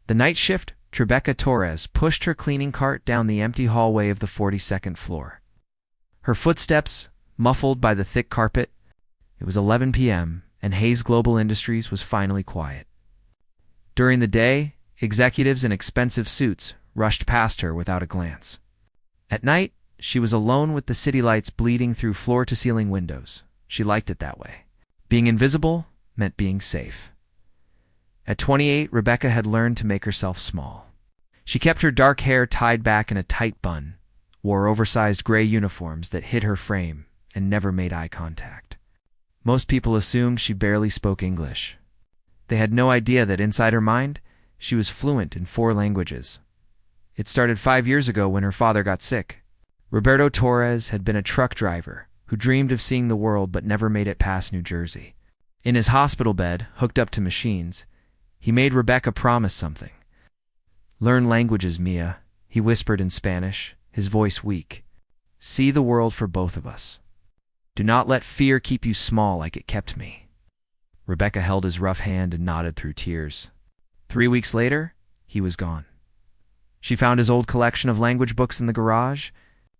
The night shift, Rebecca Torres pushed her cleaning cart down the empty hallway of the 42nd floor. Her footsteps, muffled by the thick carpet. It was 11 p.m., and Hayes Global Industries was finally quiet. During the day, executives in expensive suits rushed past her without a glance. At night, she was alone with the city lights bleeding through floor-to-ceiling windows. She liked it that way. Being invisible meant being safe. At 28, Rebecca had learned to make herself small. She kept her dark hair tied back in a tight bun, wore oversized gray uniforms that hid her frame, and never made eye contact. Most people assumed she barely spoke English. They had no idea that inside her mind, she was fluent in 4 languages. It started 5 years ago when her father got sick. Roberto Torres had been a truck driver who dreamed of seeing the world but never made it past New Jersey. In his hospital bed, hooked up to machines, he made Rebecca promise something. "Learn languages, Mia," he whispered in Spanish, his voice weak. "See the world for both of us. Do not let fear keep you small like it kept me." Rebecca held his rough hand and nodded through tears. 3 weeks later, he was gone. She found his old collection of language books in the garage.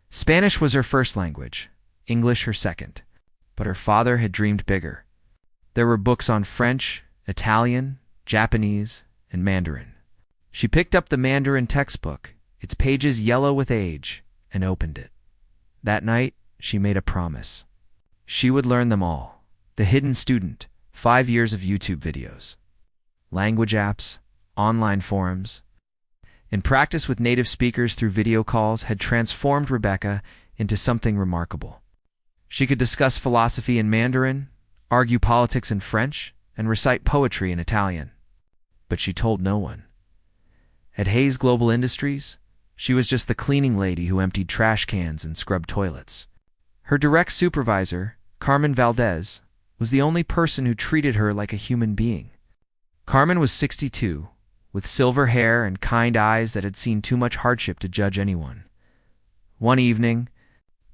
Spanish was her first language, English her second. But her father had dreamed bigger. There were books on French, Italian, Japanese, and Mandarin. She picked up the Mandarin textbook, its pages yellow with age, and opened it. That night, she made a promise. She would learn them all. The Hidden Student, 5 years of YouTube videos, language apps, online forums, and practice with native speakers through video calls had transformed Rebecca into something remarkable. She could discuss philosophy in Mandarin, argue politics in French, and recite poetry in Italian. But she told no one. At Hayes Global Industries, she was just the cleaning lady who emptied trash cans and scrubbed toilets. Her direct supervisor, Carmen Valdez, was the only person who treated her like a human being. Carmen was 62, with silver hair and kind eyes that had seen too much hardship to judge anyone. One evening,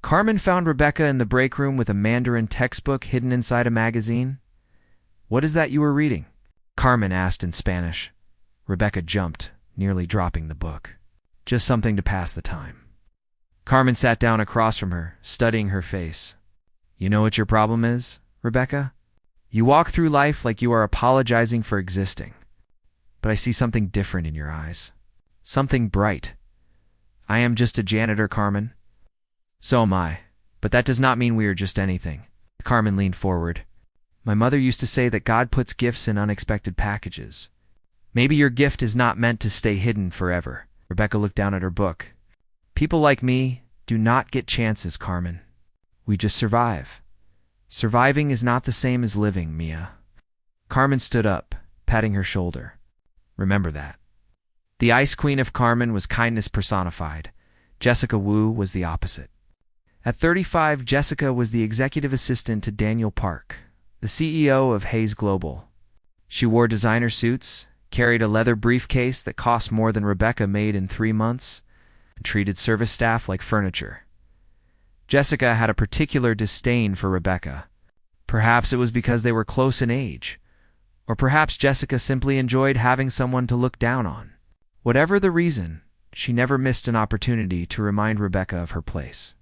Carmen found Rebecca in the break room with a Mandarin textbook hidden inside a magazine. "What is that you were reading?" Carmen asked in Spanish. Rebecca jumped, nearly dropping the book. "Just something to pass the time." Carmen sat down across from her, studying her face. "You know what your problem is, Rebecca? You walk through life like you are apologizing for existing. But I see something different in your eyes. Something bright." "I am just a janitor, Carmen." "So am I, but that does not mean we are just anything." Carmen leaned forward. "My mother used to say that God puts gifts in unexpected packages. Maybe your gift is not meant to stay hidden forever." Rebecca looked down at her book. "People like me do not get chances, Carmen. We just survive. Surviving is not the same as living, Mia." Carmen stood up, patting her shoulder. "Remember that." The Ice Queen of Carmen was kindness personified. Jessica Wu was the opposite. At 35, Jessica was the executive assistant to Daniel Park, the CEO of Hayes Global. She wore designer suits, carried a leather briefcase that cost more than Rebecca made in 3 months, and treated service staff like furniture. Jessica had a particular disdain for Rebecca. Perhaps it was because they were close in age, or perhaps Jessica simply enjoyed having someone to look down on. Whatever the reason, she never missed an opportunity to remind Rebecca of her place.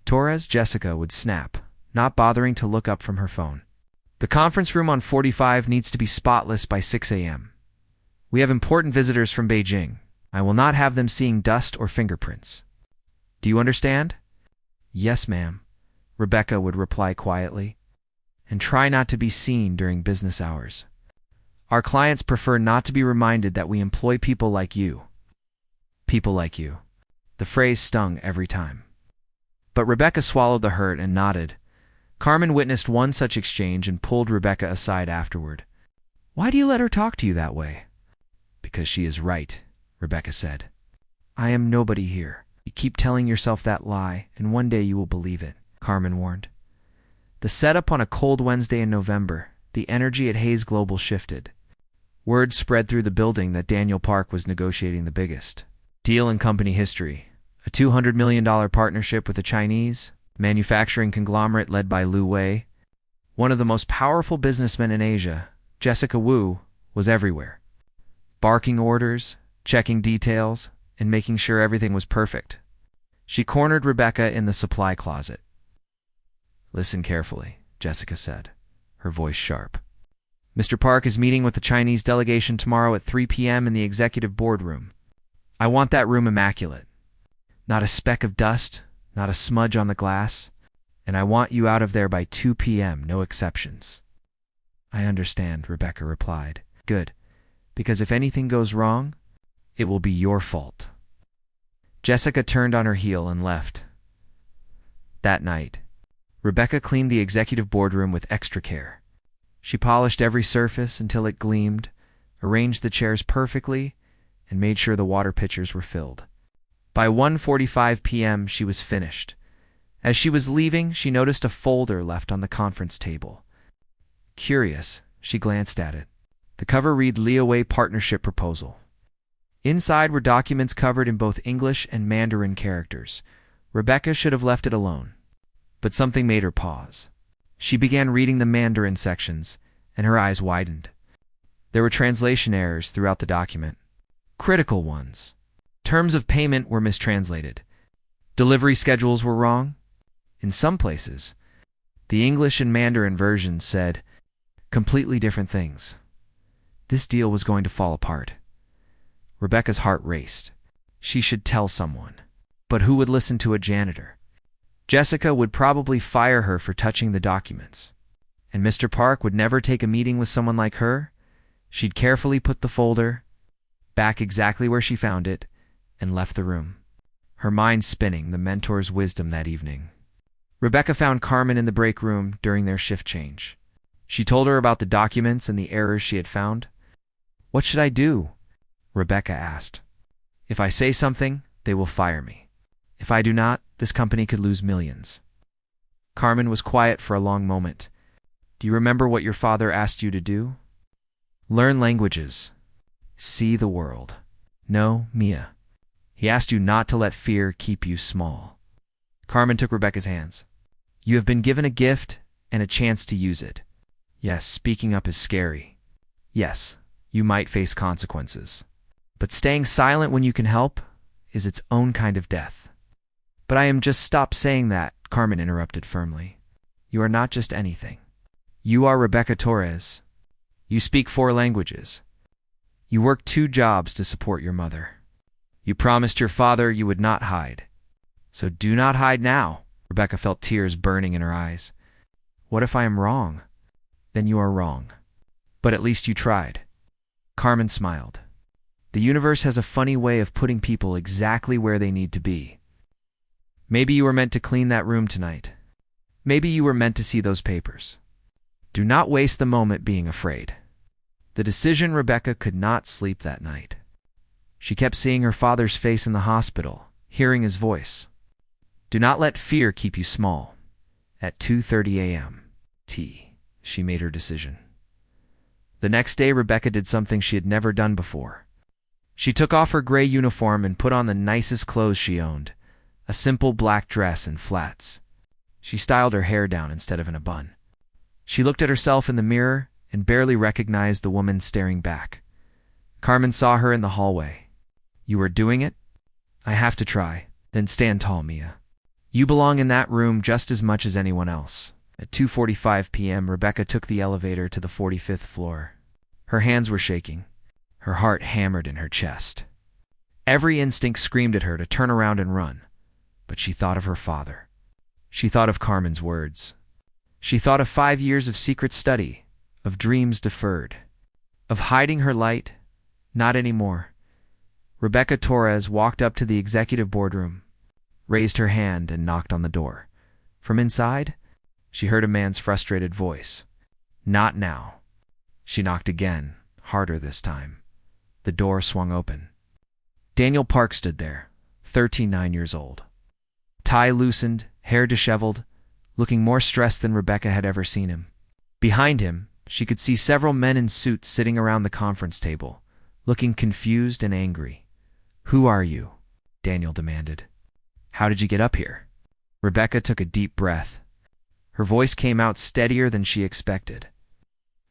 Torres Jessica would snap, not bothering to look up from her phone. "The conference room on 45 needs to be spotless by 6 a.m. We have important visitors from Beijing. I will not have them seeing dust or fingerprints. Do you understand?" "Yes, ma'am," Rebecca would reply quietly. "And try not to be seen during business hours. Our clients prefer not to be reminded that we employ people like you." People like you. The phrase stung every time. But Rebecca swallowed the hurt and nodded. Carmen witnessed one such exchange and pulled Rebecca aside afterward. "Why do you let her talk to you that way?" "Because she is right," Rebecca said. "I am nobody here. You keep telling yourself that lie, and one day you will believe it," Carmen warned. The setup on a cold Wednesday in November, the energy at Hayes Global shifted. Word spread through the building that Daniel Park was negotiating the biggest deal in company history, a $200 million partnership with a Chinese manufacturing conglomerate led by Lu Wei. One of the most powerful businessmen in Asia, Jessica Wu, was everywhere. barking orders, checking details, and making sure everything was perfect. She cornered Rebecca in the supply closet. "Listen carefully," Jessica said, her voice sharp. "Mr. Park is meeting with the Chinese delegation tomorrow at 3 p.m. in the executive boardroom. I want that room immaculate. Not a speck of dust, not a smudge on the glass, and I want you out of there by 2 p.m., no exceptions." "I understand," Rebecca replied. "Good, because if anything goes wrong, it will be your fault." Jessica turned on her heel and left. That night, Rebecca cleaned the executive boardroom with extra care. She polished every surface until it gleamed, arranged the chairs perfectly, and made sure the water pitchers were filled. By 1:45 p.m., she was finished. As she was leaving, she noticed a folder left on the conference table. Curious, she glanced at it. The cover read Leeway Partnership Proposal. Inside were documents covered in both English and Mandarin characters. Rebecca should have left it alone. But something made her pause. She began reading the Mandarin sections, and her eyes widened. There were translation errors throughout the document. Critical ones. Terms of payment were mistranslated. Delivery schedules were wrong. In some places, the English and Mandarin versions said completely different things. This deal was going to fall apart. Rebecca's heart raced. She should tell someone. But who would listen to a janitor? Jessica would probably fire her for touching the documents. And Mr. Park would never take a meeting with someone like her. She'd carefully put the folder back exactly where she found it and left the room, her mind spinning the mentor's wisdom that evening. Rebecca found Carmen in the break room during their shift change. She told her about the documents and the errors she had found. "What should I do?" Rebecca asked. "If I say something, they will fire me. If I do not, this company could lose millions." Carmen was quiet for a long moment. "Do you remember what your father asked you to do?" "Learn languages. See the world." "No, Mia. He asked you not to let fear keep you small." Carmen took Rebecca's hands. "You have been given a gift and a chance to use it. Yes, speaking up is scary. Yes, you might face consequences. But staying silent when you can help is its own kind of death." "But I am just stop saying that," Carmen interrupted firmly. "You are not just anything. You are Rebecca Torres. You speak 4 languages. You work 2 jobs to support your mother. You promised your father you would not hide. So do not hide now." Rebecca felt tears burning in her eyes. "What if I am wrong?" "Then you are wrong. But at least you tried." Carmen smiled. "The universe has a funny way of putting people exactly where they need to be. Maybe you were meant to clean that room tonight. Maybe you were meant to see those papers. Do not waste the moment being afraid." The decision Rebecca could not sleep that night. She kept seeing her father's face in the hospital, hearing his voice. "Do not let fear keep you small." At 2:30 a.m. She made her decision. The next day, Rebecca did something she had never done before. She took off her gray uniform and put on the nicest clothes she owned, a simple black dress and flats. She styled her hair down instead of in a bun. She looked at herself in the mirror and barely recognized the woman staring back. Carmen saw her in the hallway. "You are doing it?" "I have to try." "Then stand tall, Mia. You belong in that room just as much as anyone else." At 2:45 p.m., Rebecca took the elevator to the 45th floor. Her hands were shaking. Her heart hammered in her chest. Every instinct screamed at her to turn around and run. But she thought of her father. She thought of Carmen's words. She thought of 5 years of secret study, of dreams deferred, of hiding her light. Not anymore. Rebecca Torres walked up to the executive boardroom, raised her hand, and knocked on the door. From inside, she heard a man's frustrated voice. "Not now." She knocked again, harder this time. The door swung open. Daniel Park stood there, 39 years old. Tie loosened, hair disheveled, looking more stressed than Rebecca had ever seen him. Behind him, she could see several men in suits sitting around the conference table, looking confused and angry. "Who are you?" Daniel demanded. "How did you get up here?" Rebecca took a deep breath. Her voice came out steadier than she expected.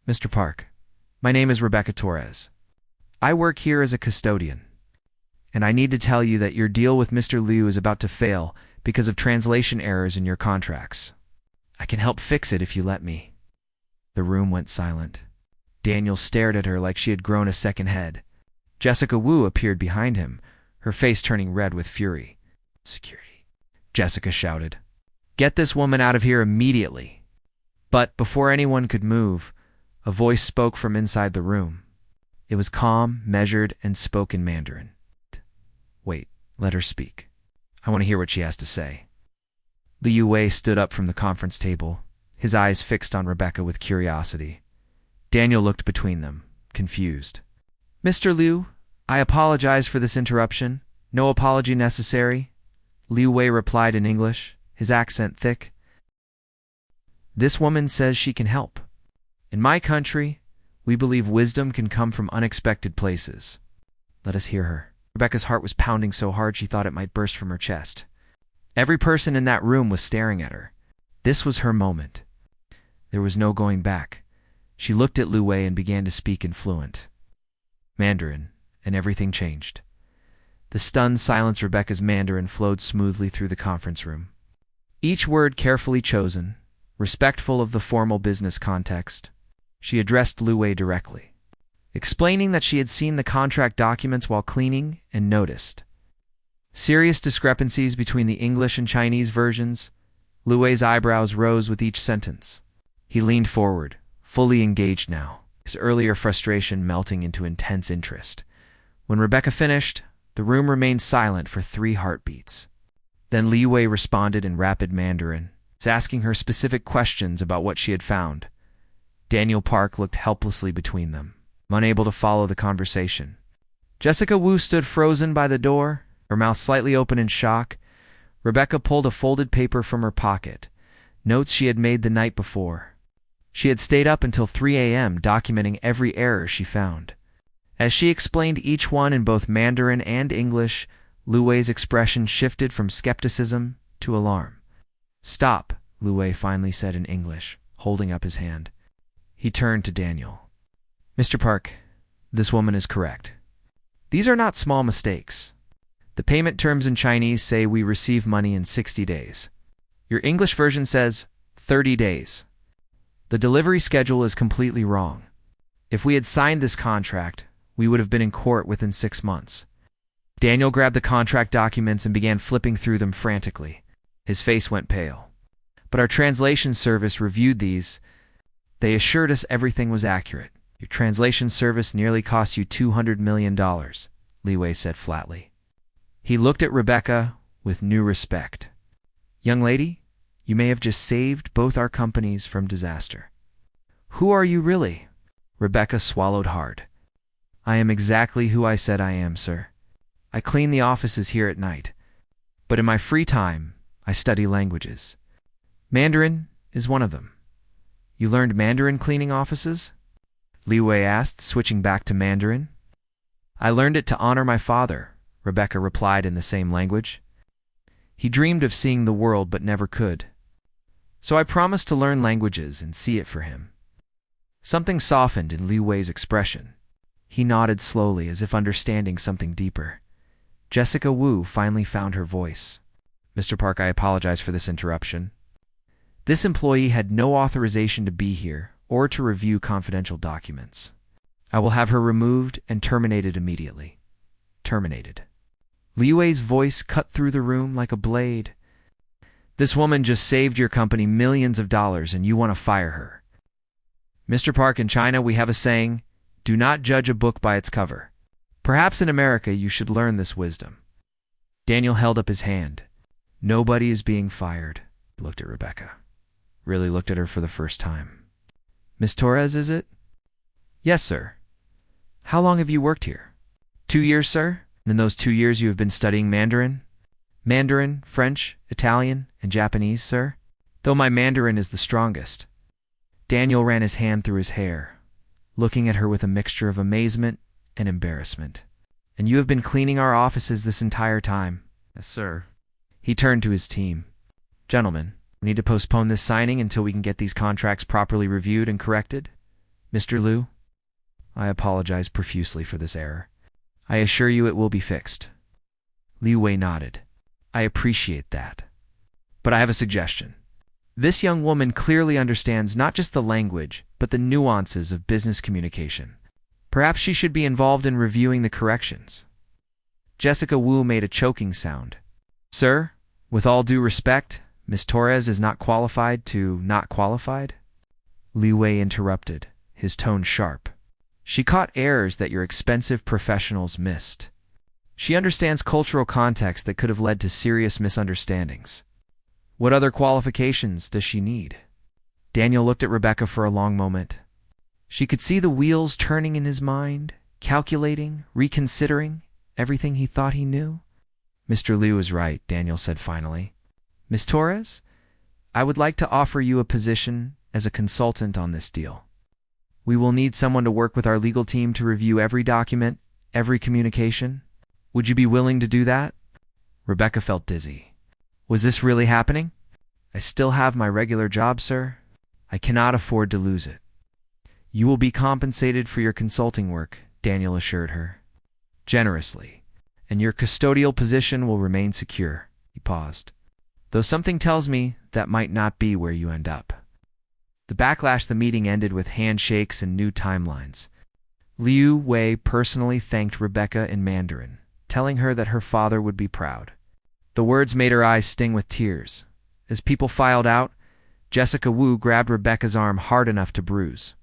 "Mr. Park, my name is Rebecca Torres. I work here as a custodian, and I need to tell you that your deal with Mr. Liu is about to fail because of translation errors in your contracts. I can help fix it if you let me." The room went silent. Daniel stared at her like she had grown a second head. Jessica Wu appeared behind him, her face turning red with fury. "Security," Jessica shouted. "Get this woman out of here immediately." But before anyone could move, a voice spoke from inside the room. It was calm, measured, and spoke in Mandarin. "Wait, let her speak. I want to hear what she has to say." Liu Wei stood up from the conference table, his eyes fixed on Rebecca with curiosity. Daniel looked between them, confused. "Mr. Liu, I apologize for this interruption. No apology necessary," Liu Wei replied in English, his accent thick. "This woman says she can help. In my country, we believe wisdom can come from unexpected places. Let us hear her." Rebecca's heart was pounding so hard she thought it might burst from her chest. Every person in that room was staring at her. This was her moment. There was no going back. She looked at Liu Wei and began to speak in fluent Mandarin, and everything changed. The stunned silence Rebecca's Mandarin flowed smoothly through the conference room. Each word carefully chosen, respectful of the formal business context. She addressed Liu Wei directly, explaining that she had seen the contract documents while cleaning and noticed serious discrepancies between the English and Chinese versions. Liu Wei's eyebrows rose with each sentence. He leaned forward, fully engaged now, his earlier frustration melting into intense interest. When Rebecca finished, the room remained silent for 3 heartbeats. Then Liu Wei responded in rapid Mandarin, asking her specific questions about what she had found. Daniel Park looked helplessly between them, unable to follow the conversation. Jessica Wu stood frozen by the door, her mouth slightly open in shock. Rebecca pulled a folded paper from her pocket, notes she had made the night before. She had stayed up until 3 a.m. documenting every error she found. As she explained each one in both Mandarin and English, Liu Wei's expression shifted from skepticism to alarm. "Stop," Liu Wei finally said in English, holding up his hand. He turned to Daniel. "Mr. Park, this woman is correct. These are not small mistakes. The payment terms in Chinese say we receive money in 60 days. Your English version says 30 days. The delivery schedule is completely wrong. If we had signed this contract, we would have been in court within 6 months." Daniel grabbed the contract documents and began flipping through them frantically. His face went pale. "But our translation service reviewed these. They assured us everything was accurate. Your translation service nearly cost you $200 million, Liu Wei said flatly. He looked at Rebecca with new respect. "Young lady, you may have just saved both our companies from disaster." "Who are you really?" Rebecca swallowed hard. "I am exactly who I said I am, sir. I clean the offices here at night. But in my free time, I study languages. Mandarin is one of them." "You learned Mandarin cleaning offices?" Liu Wei asked, switching back to Mandarin. "I learned it to honor my father," Rebecca replied in the same language. "He dreamed of seeing the world but never could. So I promised to learn languages and see it for him." Something softened in Liu Wei's expression. He nodded slowly as if understanding something deeper. Jessica Wu finally found her voice. "Mr. Park, I apologize for this interruption. This employee had no authorization to be here or to review confidential documents. I will have her removed and terminated immediately." Terminated. Liu Wei's voice cut through the room like a blade. "This woman just saved your company millions of dollars and you want to fire her. Mr. Park, in China we have a saying, do not judge a book by its cover. Perhaps in America you should learn this wisdom." Daniel held up his hand. "Nobody is being fired." He looked at Rebecca. Really looked at her for the first time. "Miss Torres, is it?" "Yes, sir." "How long have you worked here?" 2 years, sir. And in those 2 years you have been studying Mandarin?" "Mandarin, French, Italian, and Japanese, sir. Though my Mandarin is the strongest." Daniel ran his hand through his hair, looking at her with a mixture of amazement and embarrassment. "And you have been cleaning our offices this entire time?" "Yes, sir." He turned to his team. "Gentlemen, we need to postpone this signing until we can get these contracts properly reviewed and corrected. Mr. Liu?" I apologize profusely for this error. I assure you it will be fixed. Liu Wei nodded. I appreciate that. But I have a suggestion. This young woman clearly understands not just the language, but the nuances of business communication. Perhaps she should be involved in reviewing the corrections. Jessica Wu made a choking sound. Sir, with all due respect, Miss Torres is not qualified to not qualified? Liu Wei interrupted, his tone sharp. She caught errors that your expensive professionals missed. She understands cultural context that could have led to serious misunderstandings. What other qualifications does she need? Daniel looked at Rebecca for a long moment. She could see the wheels turning in his mind, calculating, reconsidering everything he thought he knew. Mr. Liu is right, Daniel said finally. Miss Torres, I would like to offer you a position as a consultant on this deal. We will need someone to work with our legal team to review every document, every communication. Would you be willing to do that? Rebecca felt dizzy. Was this really happening? I still have my regular job, sir. I cannot afford to lose it. You will be compensated for your consulting work, Daniel assured her. Generously. And your custodial position will remain secure. He paused. Though something tells me that might not be where you end up. The backlash the meeting ended with handshakes and new timelines. Liu Wei personally thanked Rebecca in Mandarin, telling her that her father would be proud. The words made her eyes sting with tears. As people filed out, Jessica Wu grabbed Rebecca's arm hard enough to bruise.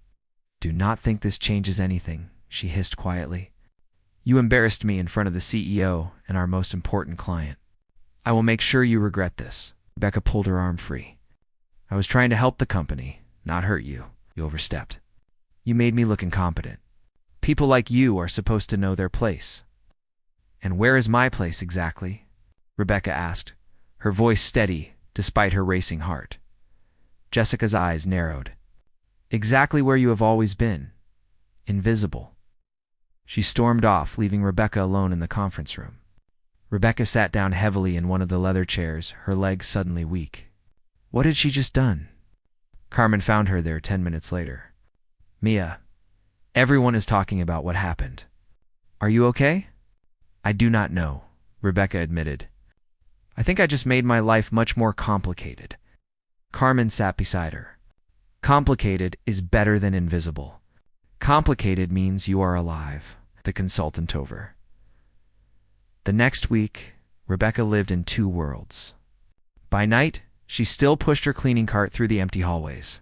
Do not think this changes anything, she hissed quietly. You embarrassed me in front of the CEO and our most important client. I will make sure you regret this. Rebecca pulled her arm free. I was trying to help the company, not hurt you. You overstepped. You made me look incompetent. People like you are supposed to know their place. And where is my place exactly? Rebecca asked, her voice steady despite her racing heart. Jessica's eyes narrowed. Exactly where you have always been. Invisible. She stormed off, leaving Rebecca alone in the conference room. Rebecca sat down heavily in one of the leather chairs, her legs suddenly weak. What had she just done? Carmen found her there 10 minutes later. Mia, everyone is talking about what happened. Are you okay? I do not know, Rebecca admitted. I think I just made my life much more complicated. Carmen sat beside her. Complicated is better than invisible. Complicated means you are alive, the consultant over. The next week, Rebecca lived in two worlds. By night, she still pushed her cleaning cart through the empty hallways.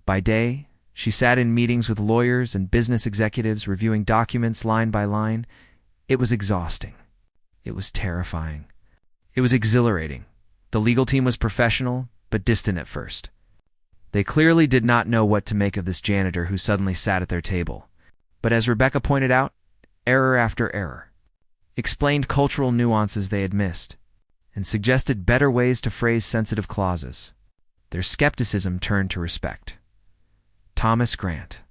By day, she sat in meetings with lawyers and business executives reviewing documents line by line. It was exhausting. It was terrifying. It was exhilarating. The legal team was professional, but distant at first. They clearly did not know what to make of this janitor who suddenly sat at their table. But as Rebecca pointed out, error after error. Explained cultural nuances they had missed, and suggested better ways to phrase sensitive clauses. Their skepticism turned to respect. Thomas Grant,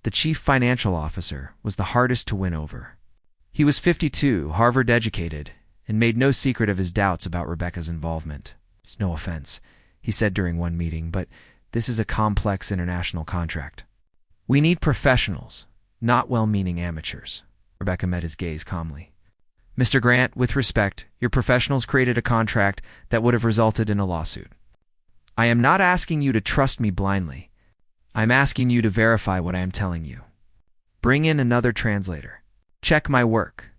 the chief financial officer, was the hardest to win over. He was 52, Harvard-educated, and made no secret of his doubts about Rebecca's involvement. No offense, he said during one meeting, but this is a complex international contract. We need professionals, not well-meaning amateurs. Rebecca met his gaze calmly. Mr. Grant, with respect, your professionals created a contract that would have resulted in a lawsuit. I am not asking you to trust me blindly. I am asking you to verify what I am telling you. Bring in another translator. Check my work.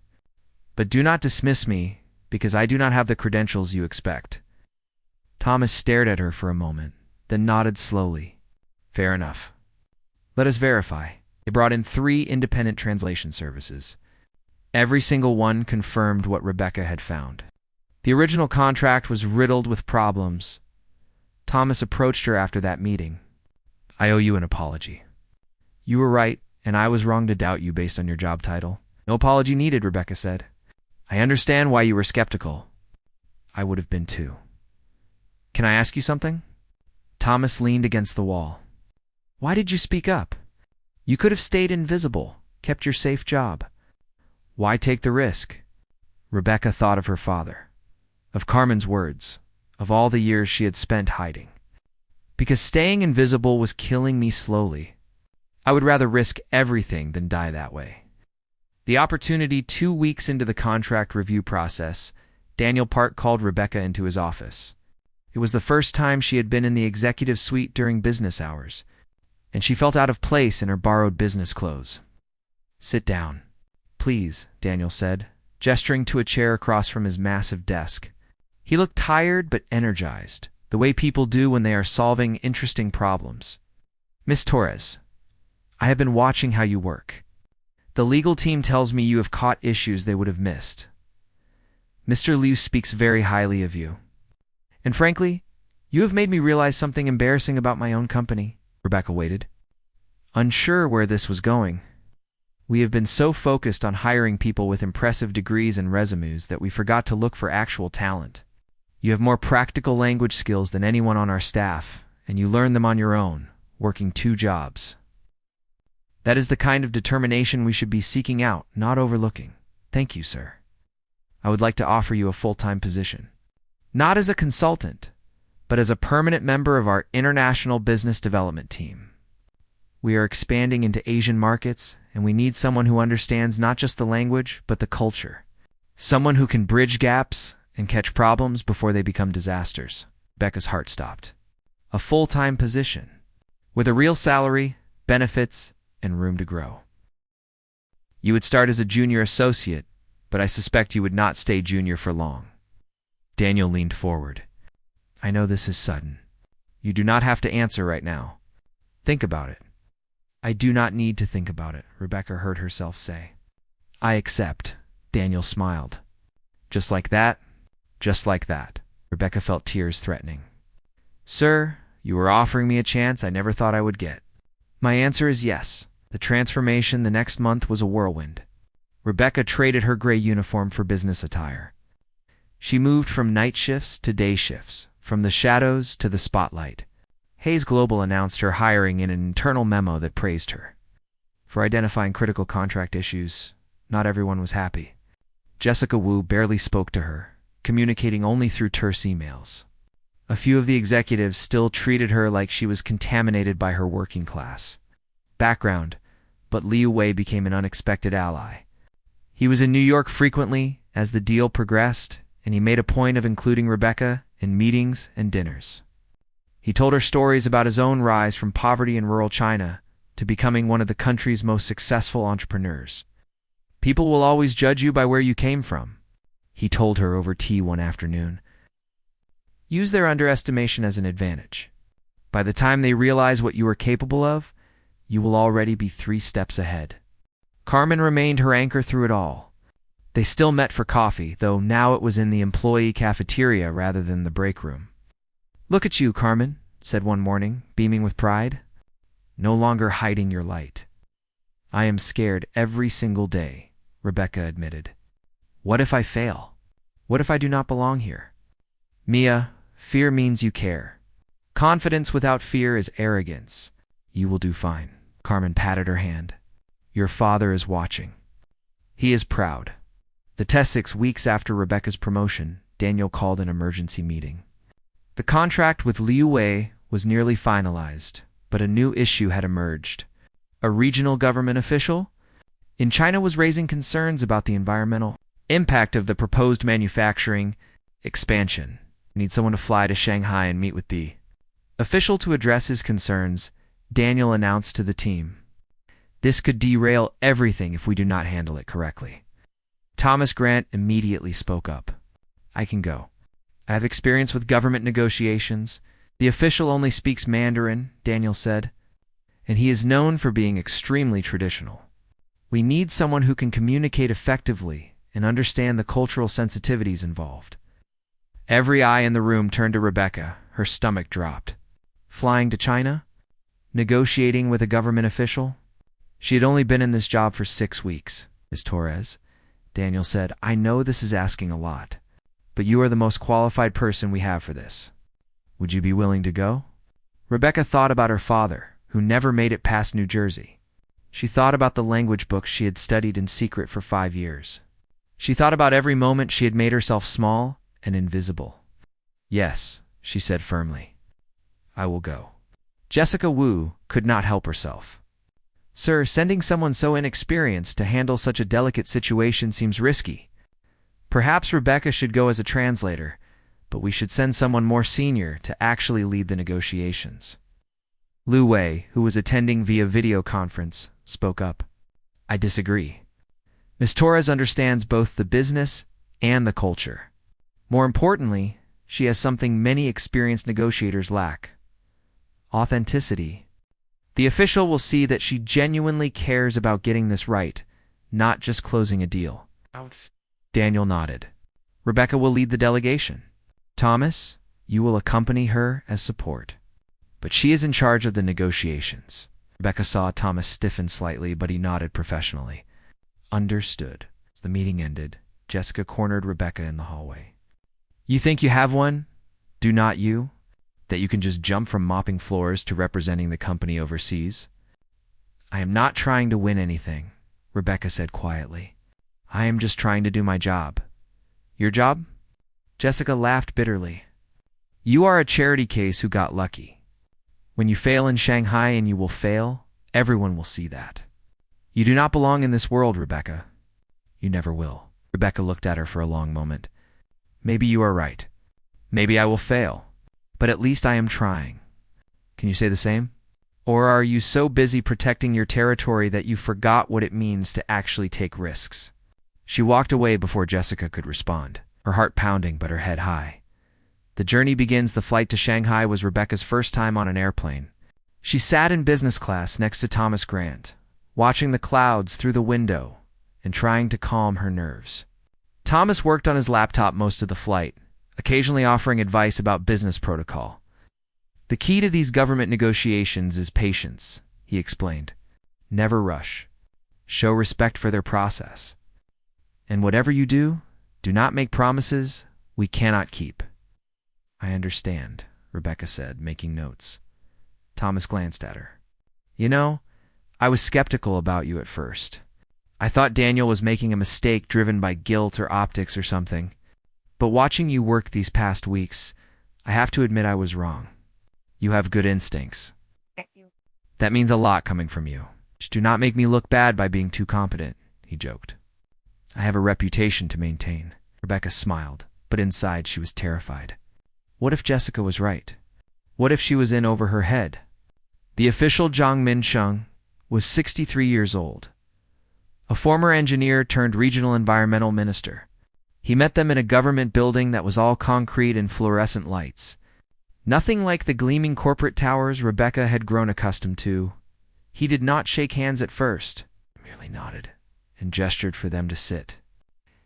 But do not dismiss me, because I do not have the credentials you expect. Thomas stared at her for a moment, then nodded slowly. Fair enough. Let us verify. They brought in 3 independent translation services. Every single one confirmed what Rebecca had found. The original contract was riddled with problems. Thomas approached her after that meeting. I owe you an apology. You were right, and I was wrong to doubt you based on your job title. No apology needed, Rebecca said. I understand why you were skeptical. I would have been too. Can I ask you something? Thomas leaned against the wall. Why did you speak up? You could have stayed invisible, kept your safe job. Why take the risk? Rebecca thought of her father, of Carmen's words, of all the years she had spent hiding. Because staying invisible was killing me slowly. I would rather risk everything than die that way. The opportunity 2 weeks into the contract review process, Daniel Park called Rebecca into his office. It was the first time she had been in the executive suite during business hours, and she felt out of place in her borrowed business clothes. "Sit down, please," Daniel said, gesturing to a chair across from his massive desk. He looked tired but energized, the way people do when they are solving interesting problems. "Miss Torres, I have been watching how you work. The legal team tells me you have caught issues they would have missed. Mr. Liu speaks very highly of you. And frankly, you have made me realize something embarrassing about my own company." Rebecca waited, unsure where this was going. "We have been so focused on hiring people with impressive degrees and resumes that we forgot to look for actual talent. You have more practical language skills than anyone on our staff, and you learn them on your own, working 2 jobs. That is the kind of determination we should be seeking out, not overlooking. Thank you, sir. I would like to offer you a full-time position. Not as a consultant, but as a permanent member of our international business development team. We are expanding into Asian markets, and we need someone who understands not just the language, but the culture. Someone who can bridge gaps and catch problems before they become disasters." Becca's heart stopped. A full-time position, with a real salary, benefits, and room to grow. "You would start as a junior associate, but I suspect you would not stay junior for long." Daniel leaned forward. "I know this is sudden. You do not have to answer right now. Think about it." "I do not need to think about it," Rebecca heard herself say. "I accept," Daniel smiled. Just like that, just like that. Rebecca felt tears threatening. "Sir, you are offering me a chance I never thought I would get." "My answer is yes." The transformation the next month was a whirlwind. Rebecca traded her gray uniform for business attire. She moved from night shifts to day shifts, from the shadows to the spotlight. Hayes Global announced her hiring in an internal memo that praised her for identifying critical contract issues. Not everyone was happy. Jessica Wu barely spoke to her, communicating only through terse emails. A few of the executives still treated her like she was contaminated by her working class background, but Liu Wei became an unexpected ally. He was in New York frequently as the deal progressed, and he made a point of including Rebecca in meetings and dinners. He told her stories about his own rise from poverty in rural China to becoming one of the country's most successful entrepreneurs. "People will always judge you by where you came from," he told her over tea one afternoon. "Use their underestimation as an advantage. By the time they realize what you are capable of, you will already be 3 steps ahead." Carmen remained her anchor through it all. They still met for coffee, though now it was in the employee cafeteria rather than the break room. "Look at you, Carmen," said one morning, beaming with pride. "No longer hiding your light." "I am scared every single day," Rebecca admitted. "What if I fail? What if I do not belong here?" "Mia, fear means you care. Confidence without fear is arrogance. You will do fine." Carmen patted her hand. "Your father is watching. He is proud." The test 6 weeks after Rebecca's promotion, Daniel called an emergency meeting. The contract with Liu Wei was nearly finalized, but a new issue had emerged. A regional government official in China was raising concerns about the environmental impact of the proposed manufacturing expansion. "Need someone to fly to Shanghai and meet with the official to address his concerns," Daniel announced to the team. "This could derail everything if we do not handle it correctly." Thomas Grant immediately spoke up. "I can go. I have experience with government negotiations." "The official only speaks Mandarin," Daniel said, "and he is known for being extremely traditional. We need someone who can communicate effectively and understand the cultural sensitivities involved." Every eye in the room turned to Rebecca. Her stomach dropped. Flying to China? Negotiating with a government official? She had only been in this job for 6 weeks. "Ms. Torres," Daniel said, "I know this is asking a lot, but you are the most qualified person we have for this. Would you be willing to go?" Rebecca thought about her father, who never made it past New Jersey. She thought about the language books she had studied in secret for 5 years. She thought about every moment she had made herself small and invisible. "Yes," she said firmly. "I will go." Jessica Wu could not help herself. Sir, sending someone so inexperienced to handle such a delicate situation seems risky. Perhaps Rebecca should go as a translator, but we should send someone more senior to actually lead the negotiations. Lu Wei, who was attending via video conference, spoke up. I disagree. Ms. Torres understands both the business and the culture. More importantly, she has something many experienced negotiators lack: authenticity. The official will see that she genuinely cares about getting this right, not just closing a deal. Out. Daniel nodded. Rebecca will lead the delegation. Thomas, you will accompany her as support. But she is in charge of the negotiations. Rebecca saw Thomas stiffen slightly, but he nodded professionally. Understood. As the meeting ended, Jessica cornered Rebecca in the hallway. You think you have one? Do not you? That you can just jump from mopping floors to representing the company overseas? I am not trying to win anything, Rebecca said quietly. I am just trying to do my job. Your job? Jessica laughed bitterly. You are a charity case who got lucky. When you fail in Shanghai, and you will fail, everyone will see that. You do not belong in this world, Rebecca. You never will. Rebecca looked at her for a long moment. Maybe you are right. Maybe I will fail. But at least I am trying. Can you say the same? Or are you so busy protecting your territory that you forgot what it means to actually take risks? She walked away before Jessica could respond, her heart pounding but her head high. The journey begins. The flight to Shanghai was Rebecca's first time on an airplane. She sat in business class next to Thomas Grant, watching the clouds through the window and trying to calm her nerves. Thomas worked on his laptop most of the flight, occasionally offering advice about business protocol. The key to these government negotiations is patience, he explained. Never rush. Show respect for their process. And whatever you do, do not make promises we cannot keep. I understand, Rebecca said, making notes. Thomas glanced at her. You know, I was skeptical about you at first. I thought Daniel was making a mistake driven by guilt or optics or something. But watching you work these past weeks, I have to admit I was wrong. You have good instincts. Thank you. That means a lot coming from you. Do not make me look bad by being too competent, he joked. I have a reputation to maintain. Rebecca smiled, but inside she was terrified. What if Jessica was right? What if she was in over her head? The official Zhang Minsheng was 63 years old, a former engineer turned regional environmental minister. He met them in a government building that was all concrete and fluorescent lights. Nothing like the gleaming corporate towers Rebecca had grown accustomed to. He did not shake hands at first, merely nodded and gestured for them to sit.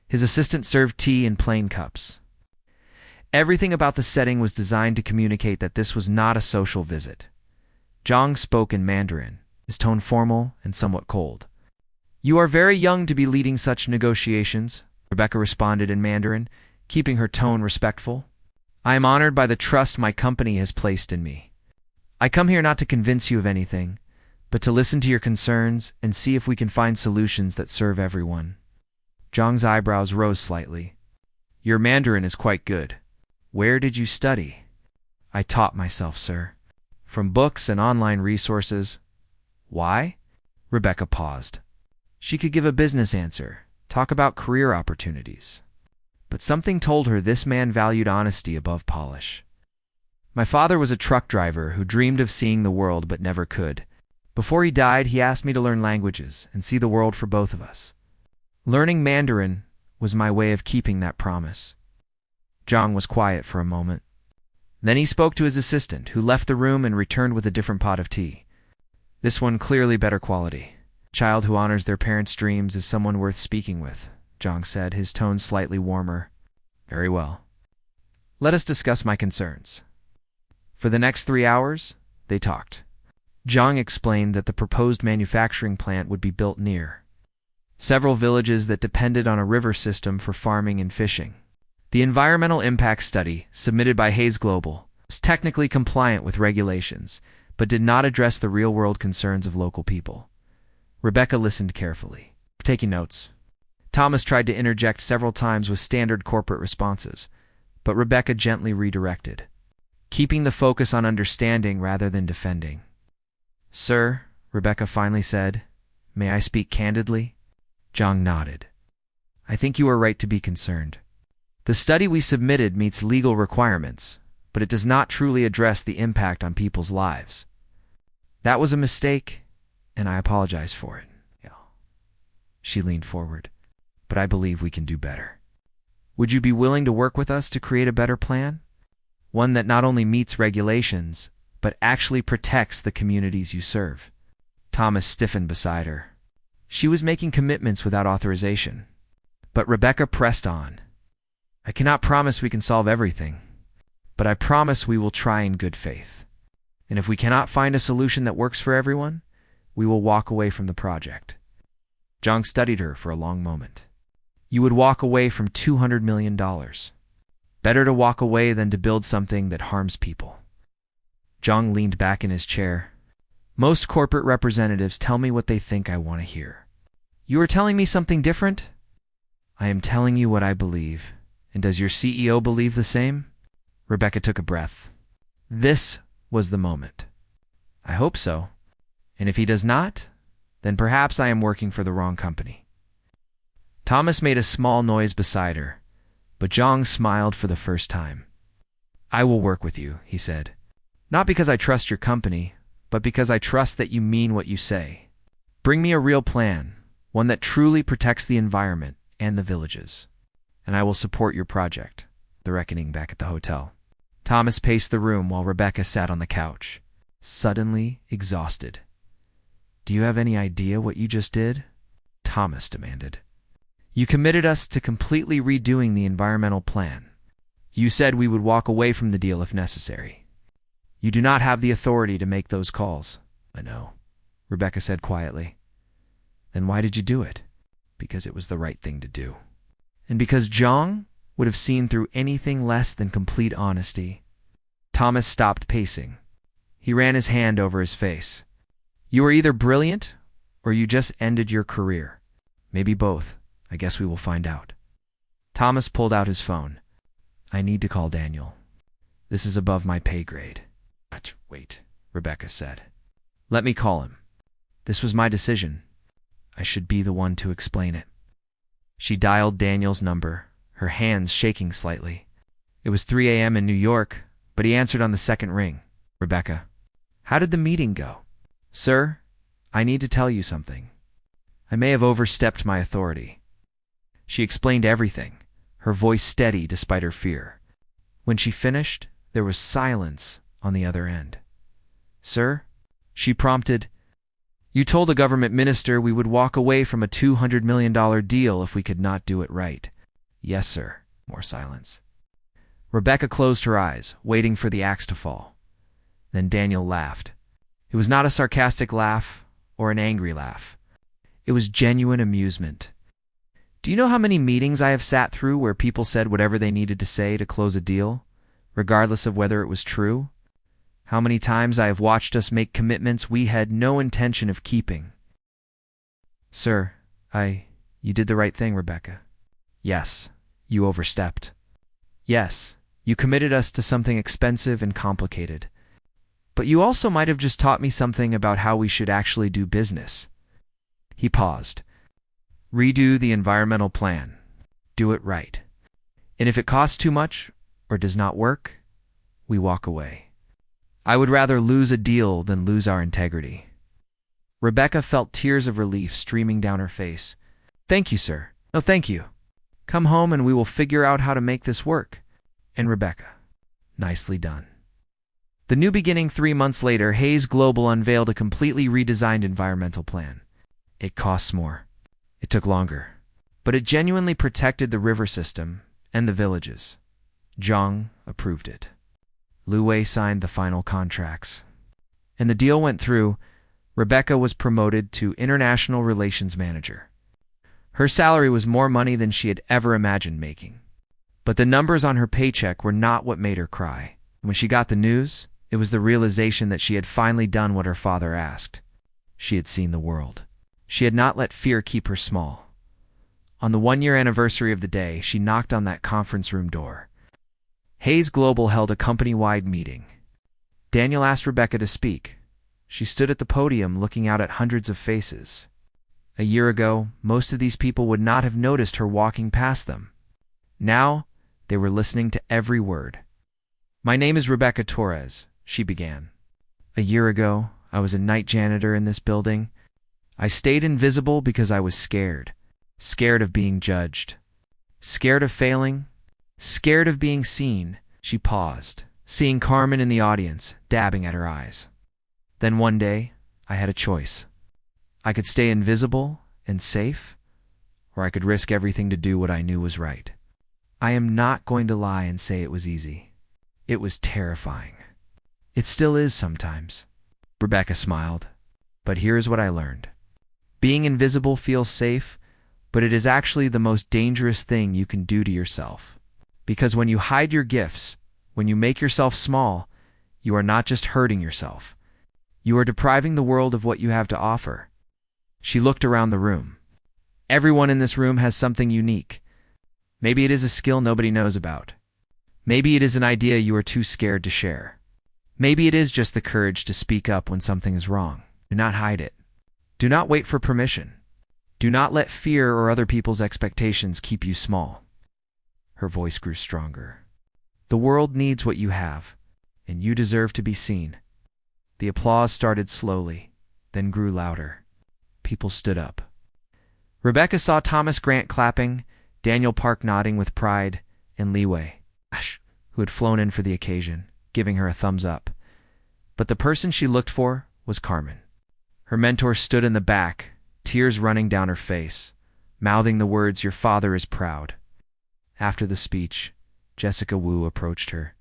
His assistant served tea in plain cups. Everything about the setting was designed to communicate that this was not a social visit. Zhang spoke in Mandarin, his tone formal and somewhat cold. You are very young to be leading such negotiations, Rebecca responded in Mandarin, keeping her tone respectful. I am honored by the trust my company has placed in me. I come here not to convince you of anything, but to listen to your concerns and see if we can find solutions that serve everyone. Zhang's eyebrows rose slightly. Your Mandarin is quite good. Where did you study? I taught myself, sir. From books and online resources. Why? Rebecca paused. She could give a business answer, talk about career opportunities. But something told her this man valued honesty above polish. My father was a truck driver who dreamed of seeing the world but never could. Before he died, he asked me to learn languages and see the world for both of us. Learning Mandarin was my way of keeping that promise. Zhang was quiet for a moment. Then he spoke to his assistant, who left the room and returned with a different pot of tea. This one clearly better quality. A child who honors their parents' dreams is someone worth speaking with, Zhang said, his tone slightly warmer. Very well. Let us discuss my concerns. For the next 3 hours, they talked. Zhang explained that the proposed manufacturing plant would be built near several villages that depended on a river system for farming and fishing. The environmental impact study, submitted by Hayes Global, was technically compliant with regulations, but did not address the real-world concerns of local people. Rebecca listened carefully, taking notes. Thomas tried to interject several times with standard corporate responses, but Rebecca gently redirected, keeping the focus on understanding rather than defending. Sir, Rebecca finally said. May I speak candidly? Zhang nodded. I think you are right to be concerned. The study we submitted meets legal requirements, but it does not truly address the impact on people's lives. That was a mistake, and I apologize for it. She leaned forward. But I believe we can do better. Would you be willing to work with us to create a better plan? One that not only meets regulations, but actually protects the communities you serve. Thomas stiffened beside her. She was making commitments without authorization. But Rebecca pressed on. I cannot promise we can solve everything, but I promise we will try in good faith. And if we cannot find a solution that works for everyone, we will walk away from the project. Zhang studied her for a long moment. You would walk away from $200 million. Better to walk away than to build something that harms people. Zhang leaned back in his chair. Most corporate representatives tell me what they think I want to hear. You are telling me something different? I am telling you what I believe. And does your CEO believe the same? Rebecca took a breath. This was the moment. I hope so. And if he does not, then perhaps I am working for the wrong company. Thomas made a small noise beside her, but Zhang smiled for the first time. I will work with you, he said. Not because I trust your company, but because I trust that you mean what you say. Bring me a real plan, one that truly protects the environment and the villages, and I will support your project. The reckoning back at the hotel. Thomas paced the room while Rebecca sat on the couch, suddenly exhausted. Do you have any idea what you just did? Thomas demanded. You committed us to completely redoing the environmental plan. You said we would walk away from the deal if necessary. You do not have the authority to make those calls. I know, Rebecca said quietly. Then why did you do it? Because it was the right thing to do. And because Zhang would have seen through anything less than complete honesty. Thomas stopped pacing. He ran his hand over his face. You are either brilliant, or you just ended your career. Maybe both. I guess we will find out. Thomas pulled out his phone. I need to call Daniel. This is above my pay grade. Wait, Rebecca said. Let me call him. This was my decision. I should be the one to explain it. She dialed Daniel's number, her hands shaking slightly. It was 3 a.m. in New York, but he answered on the second ring. Rebecca. How did the meeting go? Sir, I need to tell you something. I may have overstepped my authority. She explained everything, her voice steady despite her fear. When she finished, there was silence on the other end. Sir, she prompted, you told a government minister we would walk away from a $200 million deal if we could not do it right. Yes, sir. More silence. Rebecca closed her eyes, waiting for the axe to fall. Then Daniel laughed. It was not a sarcastic laugh or an angry laugh. It was genuine amusement. Do you know how many meetings I have sat through where people said whatever they needed to say to close a deal, regardless of whether it was true? How many times I have watched us make commitments we had no intention of keeping? Sir, you did the right thing, Rebecca. Yes, you overstepped. Yes, you committed us to something expensive and complicated. But you also might have just taught me something about how we should actually do business. He paused. Redo the environmental plan. Do it right. And if it costs too much or does not work, we walk away. I would rather lose a deal than lose our integrity. Rebecca felt tears of relief streaming down her face. Thank you, sir. No, thank you. Come home and we will figure out how to make this work. And Rebecca, nicely done. The new beginning 3 months later, Hayes Global unveiled a completely redesigned environmental plan. It costs more. It took longer. But it genuinely protected the river system and the villages. Zhang approved it. Lu Wei signed the final contracts. And the deal went through. Rebecca was promoted to International Relations Manager. Her salary was more money than she had ever imagined making. But the numbers on her paycheck were not what made her cry. When she got the news, it was the realization that she had finally done what her father asked. She had seen the world. She had not let fear keep her small. On the 1-year anniversary of the day, she knocked on that conference room door. Hayes Global held a company-wide meeting. Daniel asked Rebecca to speak. She stood at the podium looking out at hundreds of faces. A year ago, most of these people would not have noticed her walking past them. Now, they were listening to every word. "My name is Rebecca Torres," she began. "A year ago, I was a night janitor in this building. I stayed invisible because I was scared. Scared of being judged. Scared of failing. Scared of being seen." She paused, seeing Carmen in the audience, dabbing at her eyes. "Then one day, I had a choice. I could stay invisible and safe, or I could risk everything to do what I knew was right. I am not going to lie and say it was easy. It was terrifying. It still is sometimes." Rebecca smiled. "But here's what I learned. Being invisible feels safe, but it is actually the most dangerous thing you can do to yourself. Because when you hide your gifts, when you make yourself small, you are not just hurting yourself. You are depriving the world of what you have to offer." She looked around the room. Everyone in this room has something unique. Maybe it is a skill nobody knows about. Maybe it is an idea you are too scared to share. Maybe it is just the courage to speak up when something is wrong. Do not hide it. Do not wait for permission. Do not let fear or other people's expectations keep you small. Her voice grew stronger. "The world needs what you have, and you deserve to be seen." The applause started slowly, then grew louder. People stood up. Rebecca saw Thomas Grant clapping, Daniel Park nodding with pride, and Lee Wei, who had flown in for the occasion, giving her a thumbs up. But the person she looked for was Carmen. Her mentor stood in the back, tears running down her face, mouthing the words, "Your father is proud." After the speech, Jessica Wu approached her.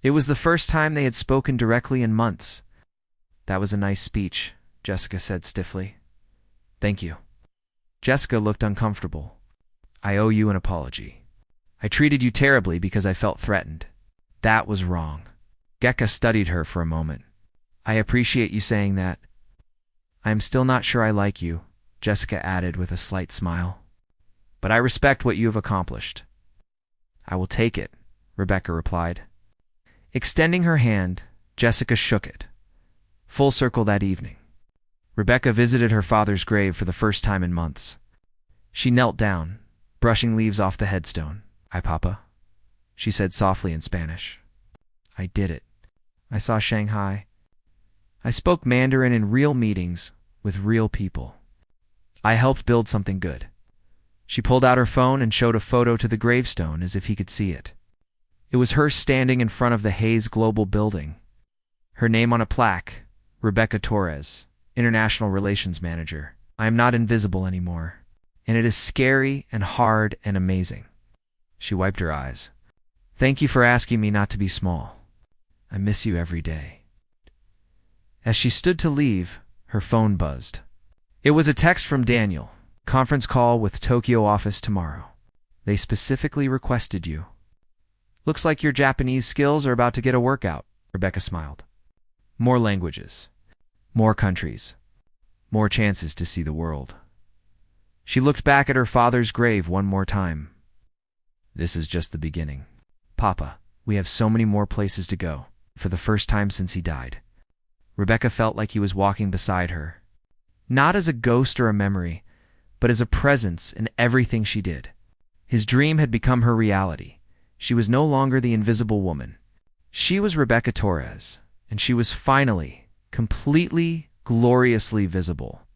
It was the first time they had spoken directly in months. "That was a nice speech," Jessica said stiffly. "Thank you." Jessica looked uncomfortable. "I owe you an apology. I treated you terribly because I felt threatened. That was wrong." Gekka studied her for a moment. "I appreciate you saying that. I am still not sure I like you," Jessica added with a slight smile. "But I respect what you have accomplished." "I will take it," Rebecca replied. Extending her hand, Jessica shook it. Full circle that evening. Rebecca visited her father's grave for the first time in months. She knelt down, brushing leaves off the headstone. "Ay, Papa," she said softly in Spanish. "I did it. I saw Shanghai. I spoke Mandarin in real meetings with real people. I helped build something good." She pulled out her phone and showed a photo to the gravestone as if he could see it. It was her standing in front of the Hayes Global building. Her name on a plaque, Rebecca Torres, International Relations Manager. "I am not invisible anymore, and it is scary and hard and amazing." She wiped her eyes. "Thank you for asking me not to be small. I miss you every day." As she stood to leave, her phone buzzed. It was a text from Daniel. "Conference call with Tokyo office tomorrow. They specifically requested you." "Looks like your Japanese skills are about to get a workout," Rebecca smiled. "More languages. More countries. More chances to see the world." She looked back at her father's grave one more time. "This is just the beginning. Papa, we have so many more places to go, for the first time since he died." Rebecca felt like he was walking beside her. Not as a ghost or a memory, but as a presence in everything she did. His dream had become her reality. She was no longer the invisible woman. She was Rebecca Torres, and she was finally, completely, gloriously visible.